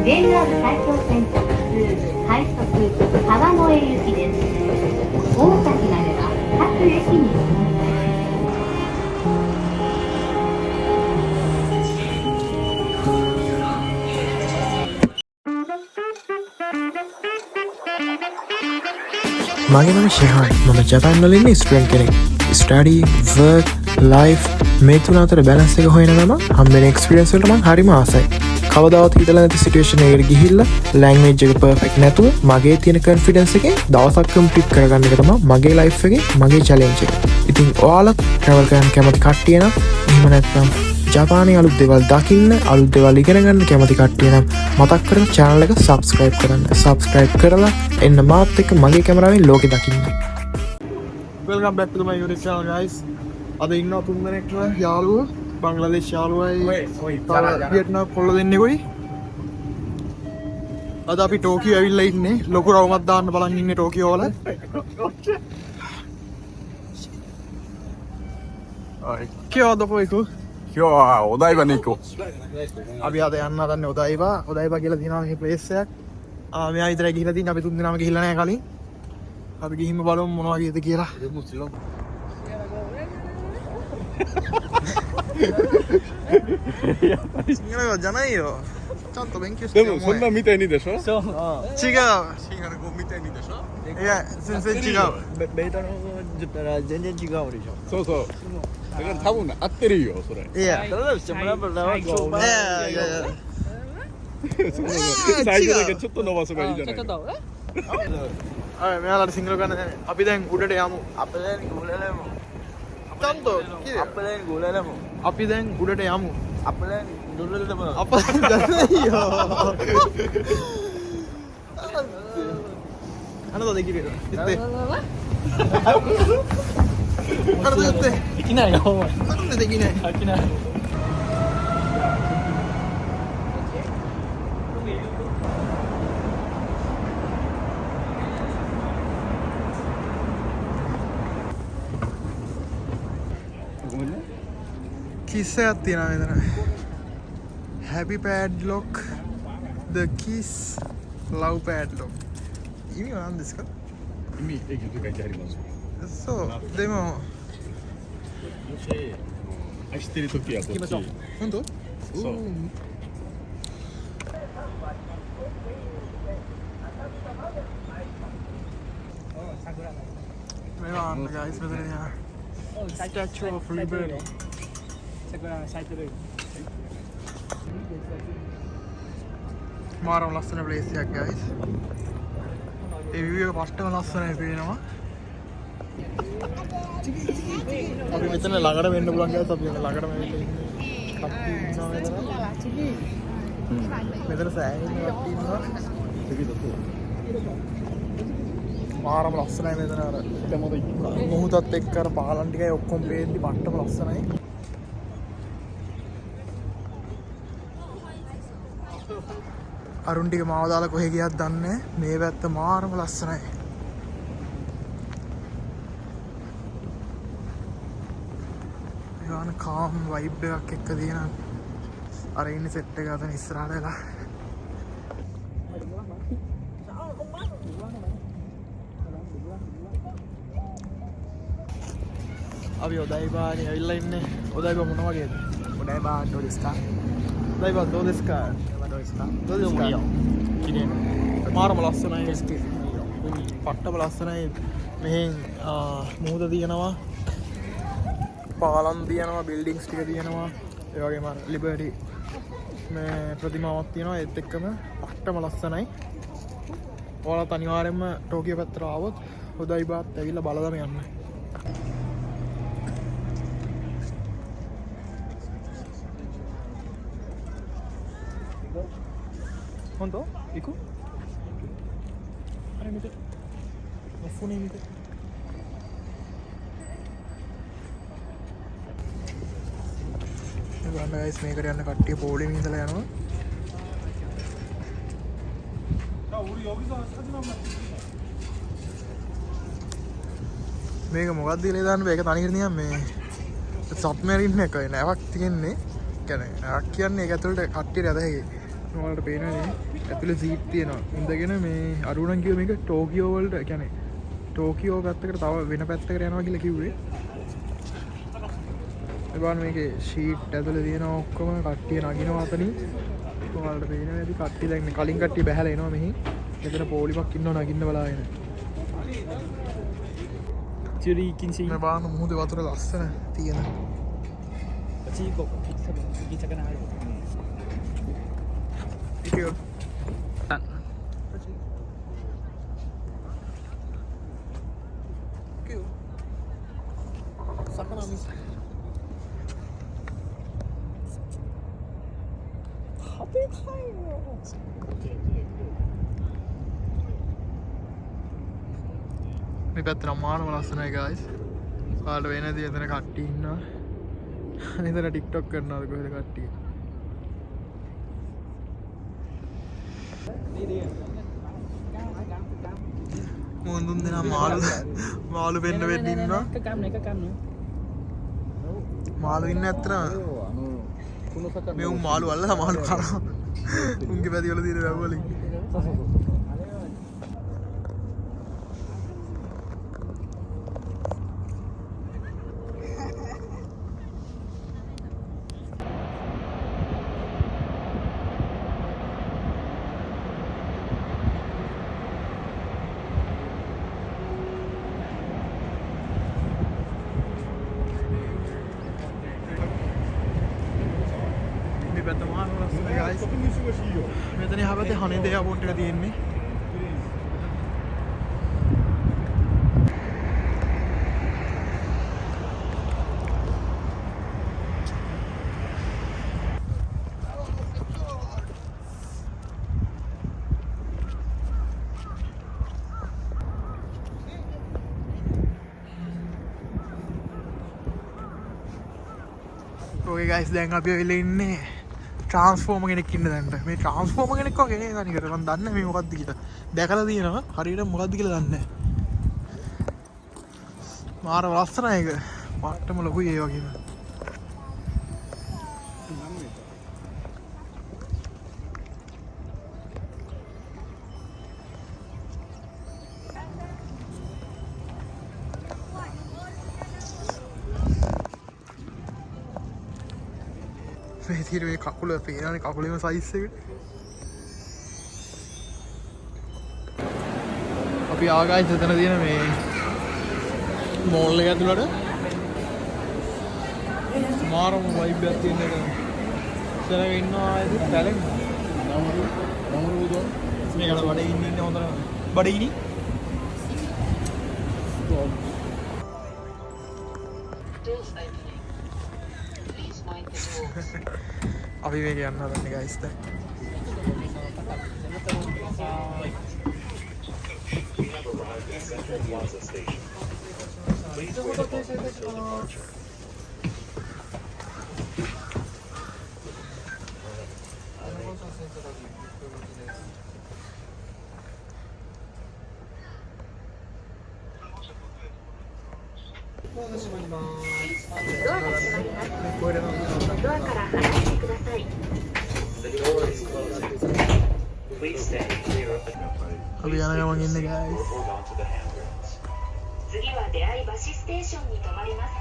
JR 埼京線特急快速川越行きです。大崎までは各駅に停まります。මගේ නම ශිහාන් මම ජපන් වල ඉන්න ස්ටුඩන්ට් කෙනෙක්. ස්ටඩි වර්ක් ලයිෆ් මේ තුන අතර බැලන්ස් එක හොයන ගම හම්බෙන එක්ස්පීරියන්ස් වලට මම හරිම ආසයි. කවදාවත් හිතලා නැති සිටුේෂන් එකකට ගිහිල්ලා ලැන්ග්වේජ් එක පර්ෆෙක්ට් නැතුව මගේ තියෙන කොන්ෆිඩන්ස් එකෙන් දවසක් කම්ප්ලීට් කරගන්න එක තමයි මගේ ලයිෆ් එකේ මගේ චැලෙන්ජ් එක. ඉතින් ඔයාලත් ට්‍රැවල් කරන්න කැමති කට්ටිය නම් එහෙම නැත්නම් ජපානයේ අලුත් දේවල් දකින්න අලුත් දේවල් ඉගෙන ගන්න කැමති කට්ටිය නම් මතක් කරලා channel එක subscribe කරන්න. subscribe කරලා එන්න මාත් එක්ක මගේ කැමරාවෙන් ලෝකෙ දකින්න. Welcome back to my YouTube channel guys. අද ඉන්නවා තුන් දෙනෙක් යාළුවෝ බංග්ලාදේශ යාළුවයි වියට්නාම් කොල්ල දෙන්නෙකුයි. අද අපි ටෝකියෝ ඇවිල්ලා ඉන්නේ. ලොකු රවුමක් දාන්න බලන් ඉන්නේ ටෝකියෝ වල. කියෝ දොපොයිකෝ 今日はお台場に行こう。 අපි අද යන්න හදන්නේ ඔදායිබා කියලා තියෙනවා මේ ප්ලේස් එකක්. මෙයා විතරයි ගිහිල්ලා තින්නේ. අපි තුන් දෙනාම ගිහිල්ලා නැහැ කලින්. අපි ගිහින්ම බලමු මොනවා වගේද කියලා. සිංහල ජනයියෝ. ちゃんと勉強してよ。でもそんなみたいにでしょ。違う。シンガル語みたいにでしょ。いや全然違う。ベータの方言ったら全然違うでしょ。そうそう。だから多分合ってるよそれ。いや。ただしてもらうのはこう。いやいやいや。そう最初だけちょっと伸ばせばいいじゃない。 අය මෙයාලට සිංහල ගන්න නැහැ. අපි දැන් උඩට යමු. අපලෙන් ගුලලෙමු. චන්තෝ කිය. අපලෙන් ගුලලෙමු. අපි දැන් උඩට යමු. අපලෙන් ගුලලෙමු. අප ජනයියෝ. අනද දෙකිරේ. ඉත්තේ. අනද ඉත්තේ. できないよお前。 අනද දෙකිනේ. できない。 ごめんね。 කිස් එකක් තියෙනවා මෙතන. Happy padlock, the kiss, love padlock. 意味は何ですか？意味駅と書いてあります。そうでももし愛してる時はこっち。本当？そう。 මේවා අන්න guys මෙතන යා. Statue of Liberty. 桜咲いてる。 මාරම ලස්සන ප්ලේස් එකක් guys. ඒ view එක පස්ටම ලස්සනයි පේනවා. අපි මෙතන ළඟට වෙන්න පුළුවන් guys. අපි මෙතන ළඟටම වෙන්න ඉන්නේ. කට්ටිය ඉන්නවා මෙතන. මෙතන සෑහෙන කට්ටිය ඉන්නවා. මාරම ලස්සනයි මෙතන අර මොහොතත් එක්ක අර පාලම් ටිකයි ඔක්කොම පේද්දි පට්ටම ලස්සනයි. අරුන් ටික මාව දාලා කොහෙ ගියත් දන්නේ මේ පැත්ත මාරම ලස්සනයි. ඒවන කාම් වයිබ් එකක් එක්ක තියෙන අර ඉන්නේ සෙට් එක අතන ඉස්සරහට වෙලා. අපි ඔදායිබානේ ඇවිල්ලා ඉන්නේ. ඔදායිබා මොන වගේද? ඔදායිබා ඩොරිස්කා. ඔදායිබා ඩොරිස්කා. මාරම ලස්සනයි. පට්ටම ලස්සනයි. මෙහෙන් මුහුද තියෙනවා. පාලම් තියෙනවා, බිල්ඩින්ග්ස් ටික තියෙනවා. ඒ වගේම ලිබර්ටි මේ ප්‍රතිමාවක් තියෙනවා. ඒත් එක්කම පට්ටම ලස්සනයි. ඔයාලත් අනිවාර්යෙන්ම ටෝකියෝ පැත්තට ආවොත් ඔදායිබාත් ඇවිල්ලා බලලම යන්න. Honto? Iku? Are mite. Nofune mite. ගන්න guys මේකට යන්න කට්ටිය පොලිමේ ඉඳලා යනවා. මේක මොකක්ද කියලා දාන්න බෑ. ඒක තනිකර නිකන් මේ සබ්මරීන් එක නැවක් තියෙන්නේ. කියන්නේ නැවක් කියන්නේ ඒක ඇතුළට කට්ටියට ඇද හැකි. ඔයාලට පේනවනේ ඇතුලේ සීට් තියෙනවා. ඉඳගෙන මේ අරුණන් කිව්ව මේක ටෝකියෝ වලට කියන්නේ ටෝකියෝ පැත්තකට තව වෙන පැත්තකට යනවා කියලා කිව්වේ. ඒ බලන්න මේකේ ෂීට් ඇතුලේ තියෙන ඔක්කොම කට්ටිය නගිනවා අතනින්. ඔයාලට පේනවා ඇති කට්ටිය දැන් කලින් කට්ටිය බැහැලා එනවා මෙහි. මෙතන පොලිමක් ඉන්නව නගින්න බලාගෙන. Jadi kinsi. මේ බලන්න මුහුදේ වතුර ලස්සන තියෙන. Chico, kita kena air. Ikut. Ikut. Siapa nama? Apa kaya? මේ පැත්තට අමාරුම ලස්සනයි guys. ඔයාලට වෙනදී එතන කට්ටිය ඉන්නවා. එතන TikTok කරනවාද කොහෙද කට්ටිය? මොන්දුන් දෙනා මාළු වෙන්න ඉන්නවා. Ke kam ni. මාළු ඉන්න ඇත්තට මේ උන් මාළු අල්ලලා මාළු කරනවා. උන්ගේ පැති වල තියෙන වැව් වලින්. මේ පැත්ත මාළු ලස්සනයි guys. මෙතන යහපැත්තේ හනේ එයාපෝට් එක තියෙන්නේ. ඔය guys දැන් අපි වෙලා ඉන්නේ ට්‍රාන්ස්ෆෝමර් කෙනෙක් ඉන්න දැන්ට. මේ ට්‍රාන්ස්ෆෝමර් කෙනෙක් වගේ නේ තනිකර. මම දන්නේ මේ මොකද්ද කියලා. දැකලා තියෙනවා. හරියට මොකද්ද කියලා දන්නේ නැහැ. මාර ලස්සනයි ඒක. පාටම ලොකුයි ඒ වගේම. මේ තියෙන මේ කකුල පේනවනේ කකුලේම සයිස් එක. අපි ආගායිස් එතන තියෙන මේ මෝල් එක ඇතුළට මාරම වයිබ් එකක් තියෙන එක. ඉතලක ඉන්නවා ඉතින් ටැලන්ට්. නමරු දෝ මේකට බඩගිනි ඉන්න හොඳ නෑ. බඩගිනි අපි මේක යන්න හදන්නේ guys දැන්. අපි යන ගමන් ඉන්නේ guys. 次は出会い橋ステーションに停まります。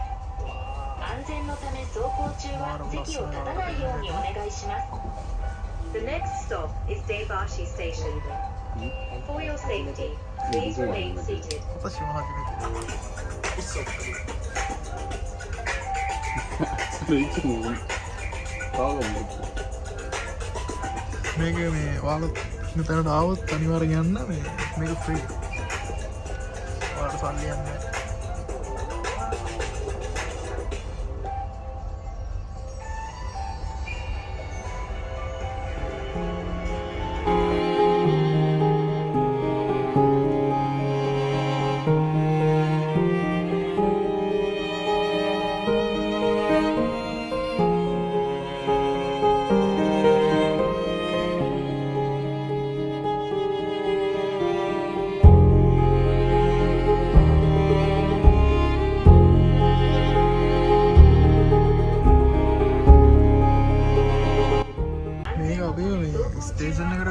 安全のため走行中は席を立たないようにお願いします。The next stop is Daibashi Station. For your safety, please remain seated. 私も初めて。それいつも川が持って මේක මේ ඔයාලා මෙතනට ආවොත් අනිවාර්යෙන් යන්න මේක ෆ්‍රී. ඔයාලට සල්ලි යන්නේ නැහැ.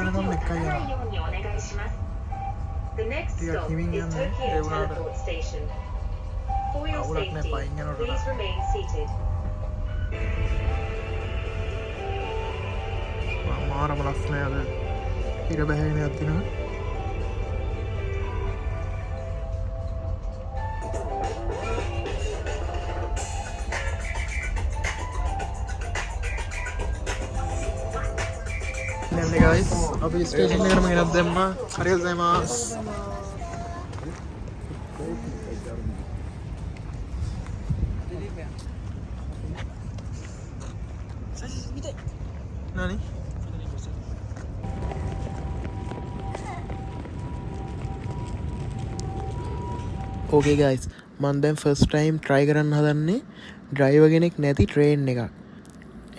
席を立たないようにお願いします。The next stop is Tokyo Teleport Station. For your safety, please remain seated. මාරම ලස්සනයි අද ඉර බැහැගෙන යද්දිනවා. දැන් guys අපි ස්ටේෂන් එකටම ගෙනත් දැම්මා. හරියට දැම්මාස්. නනි ඕකේ ගයිස් මන් දැන් ෆස්ට් ටයිම් try කරන්න හදන්නේ ඩ්‍රයිවර් කෙනෙක් නැති ට්‍රේන් එකක්.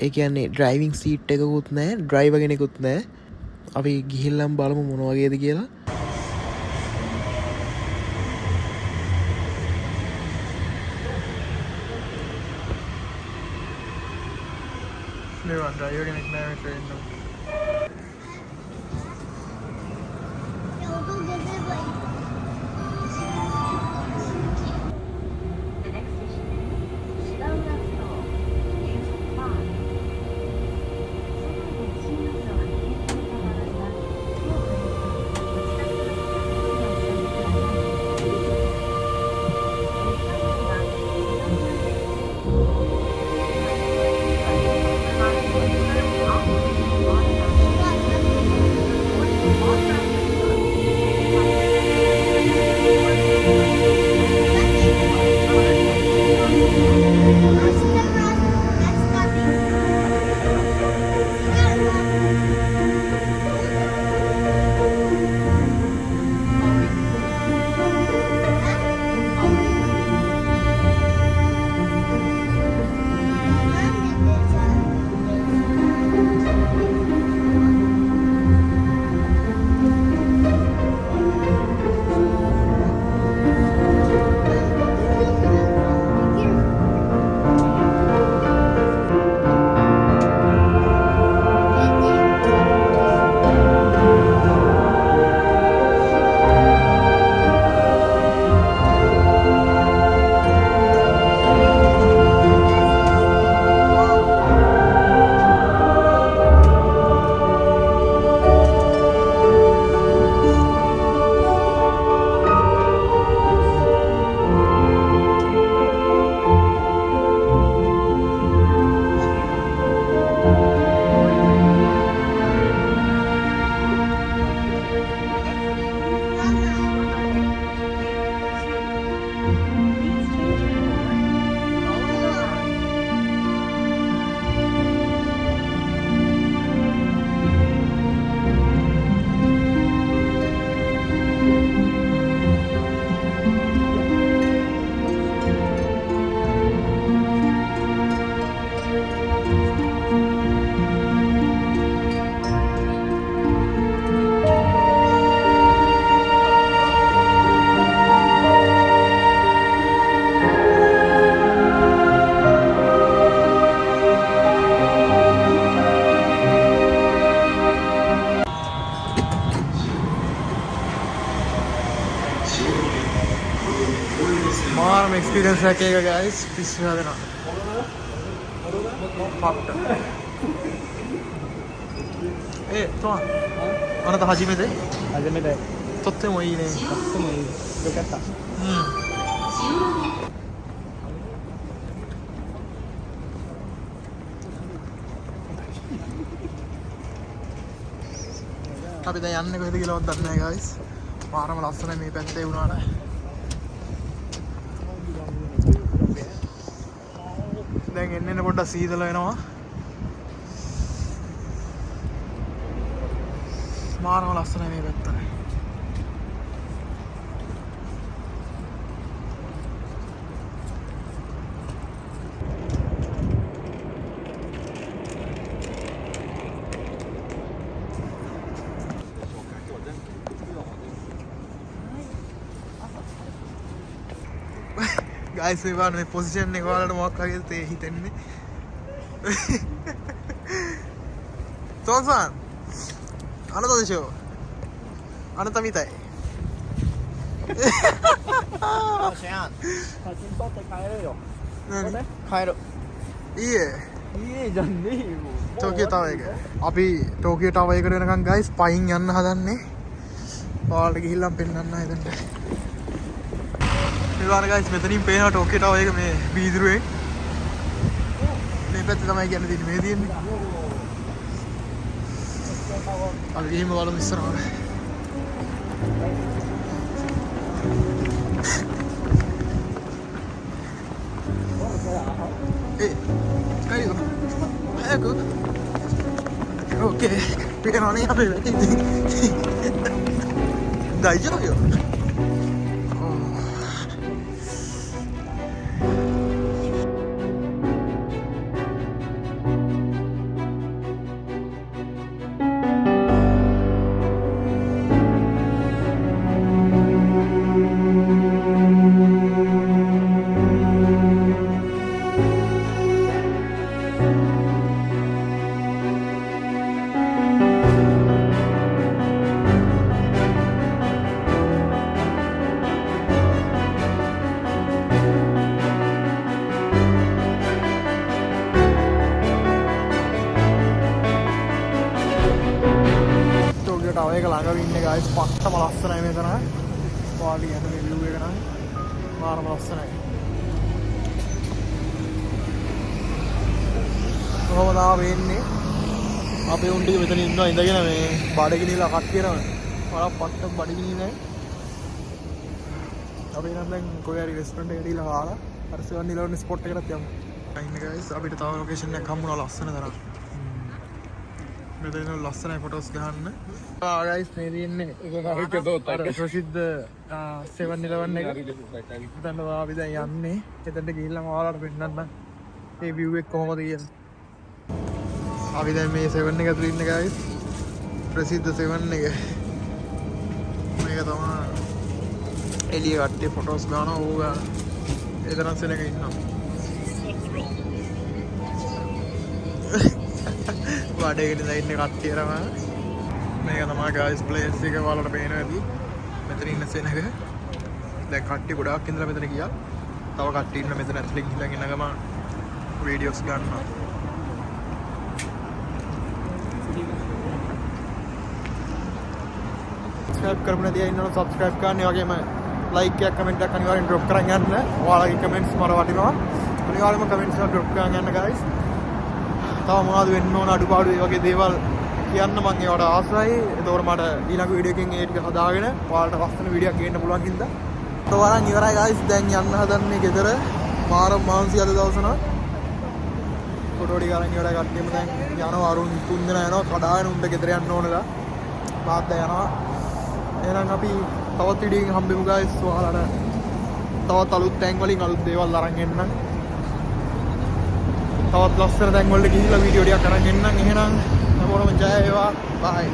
ඒ කියන්නේ ඩ්‍රයිවිං සීට් එකකුත් නැහැ, ඩ්‍රයිවර් කෙනෙකුත් නැහැ. අපි ගිහිල්ලම් බලමු මොන වගේද කියලා. මේවා ඩ්‍රයිවර් කෙනෙක් නැහැ මේ ට්‍රේන් එක. The next station is Shibaura Store. Exit 5. 外で新幹線を利用された場合は、ホームにご自宅の近くにお進みください。列車内は自動運転です。මාරම experience එකක් එක ගයිස් පිස්සු හදනවා. පට්ට. තෝන්. අනත හජිමෙද? 初めてとってもいいね。とってもいい。よかった。අපි දැන් යන්නේ කොහෙද කියලාවත් දන්නේ නැහැ ගයිස්. මාරම ලස්සනයි මේ පැත්තේ වුණාට. දැන් එන්න පොඩ්ඩක් සීතල වෙනවා. මාරම ලස්සනයි මේ පැත්ත. ගයිස් මේ බලන්න මේ පොසිෂන් එක ඔයාලට මොකක් වගේද තේ හිතෙන්නේ. තෝන්සන් අනත දේශෝ අනතමිතයි Ocean. Pacinto te caereo. නෑ Caero. ඊයේ Ih, jandi. ටෝකියෝ ටවර් එක අපි ටෝකියෝ ටවර් එකට වෙනකන් ගයිස් පයින් යන්න හදන්නේ ඔයාලට ගිහිල්ලා පෙන්නන්න හිතන්න මේ ගයිස් මෙතනින් පේනවා ටෝකියෝ ටවර් එක මේ බීදුරුවෙන් මේ පැත්තේ තමයි කියන්නේ තියෙන්නේ මේ තියෙන්නේ අපි ගිහින් බලමු ඉස්සරහට Kaigo. Ecco. Ok, perché non è aprire. Dai, gioco. Tower එක ළඟ ඉන්නේ ගයිස් පට්ටම ලස්සනයි මෙතන. වාලි යන මේ view එක නම් මාරම ලස්සනයි. කොහොමද වෙන්නේ? අපේ උන් ටික මෙතන ඉන්නවා ඉඳගෙන මේ බඩගිනිලා කට්ටියනම. වල පට්ටම බඩගිනිනේ. අපි නම් දැන් කොහේ හරි රෙස්ටොරන්ට් එකට ගිහලා කාලා අර 7-Eleven ස්පොට් එකකට යමු. ඉන්නේ ගයිස් අපිට තව ලොකේෂන් එකක් හම්බුණා ලස්සන තරම්. මෙතන ලස්සනයි ෆොටෝස් ගන්න. ගයිස් මේ තියෙන්නේ ප්‍රසිද්ධ 7-Eleven එක. එතන අපි දැන් යන්නේ. එතනට ගිහිල්ලා ඔයාලට පෙන්නන්න මේ view එක කොහොමද කියලා. අපි දැන් මේ 7 එක ඇතුළේ ඉන්නේ ගයිස්. ප්‍රසිද්ධ 7 එක. මේක තමයි එළිය කට්ටිය ෆොටෝස් ගන්නවා ඕවා. ඒ තරම් සෙනග ඉන්නවා. වඩේගෙන ඉන්න කට්ටියරම මේක තමයි ගයිස් ප්ලේස් එක ඔයාලට පේනවා ඇති. මෙතන ඉන්න සෙනග. දැන් කට්ටිය ගොඩාක් ඉඳලා මෙතන ගියා. තව කට්ටිය ඉන්න මෙතන ඇතුලේ ගිහින් ඉන්න ගම වීඩියෝස් ගන්නවා. සබ්ස්ක්‍රයිබ් කරමු නැති අය ඉන්නවනම් සබ්ස්ක්‍රයිබ් කරන්න. ඒ වගේම ලයික් එකක් කමෙන්ට් එකක් අනිවාර්යෙන් ඩ්‍රොප් කරන් යන්න. ඔයාලගේ කමෙන්ට්ස් මට වටිනවා. අනිවාර්යෙන්ම කමෙන්ට්ස් එකක් ඩ්‍රොප් කරන් යන්න ගයිස්. තව මොනවද වෙන්න ඕන අඩුපාඩු ඒ වගේ දේවල් කියන්න මම ඒවට ආසයි. ඒතකොට මට ඊළඟ වීඩියෝ එකකින් ඒ ටික හදාගෙන ඔයාලට ලස්සන වීඩියෝ එකක් ගේන්න පුළුවන් හින්දා. තවරන් ඉවරයි ගයිස්. දැන් යන්න හදන්නේ ගෙදර. මාරම් මාන්සි අද දවසන. ෆොටෝ ටික අරන් ඉවරයි කට්ටියම දැන් යනවා අරුන් 3 දෙනා යනවා කඩාගෙන උන්ට ගෙදර යන්න ඕනලා. තාත්තා යනවා. එහෙනම් අපි තවත් වීඩියෝ එකකින් හම්බෙමු ගයිස්. ඔයාලට තවත් අලුත් තැන් වලින් අලුත් දේවල් අරන් එන්නම්. තවත් ලස්සන තැන් වලට ගිහිල්ලා වීඩියෝ ටිකක් අරන් එන්නම්. එහෙනම් හැමෝටම ජය වේවා. බයි.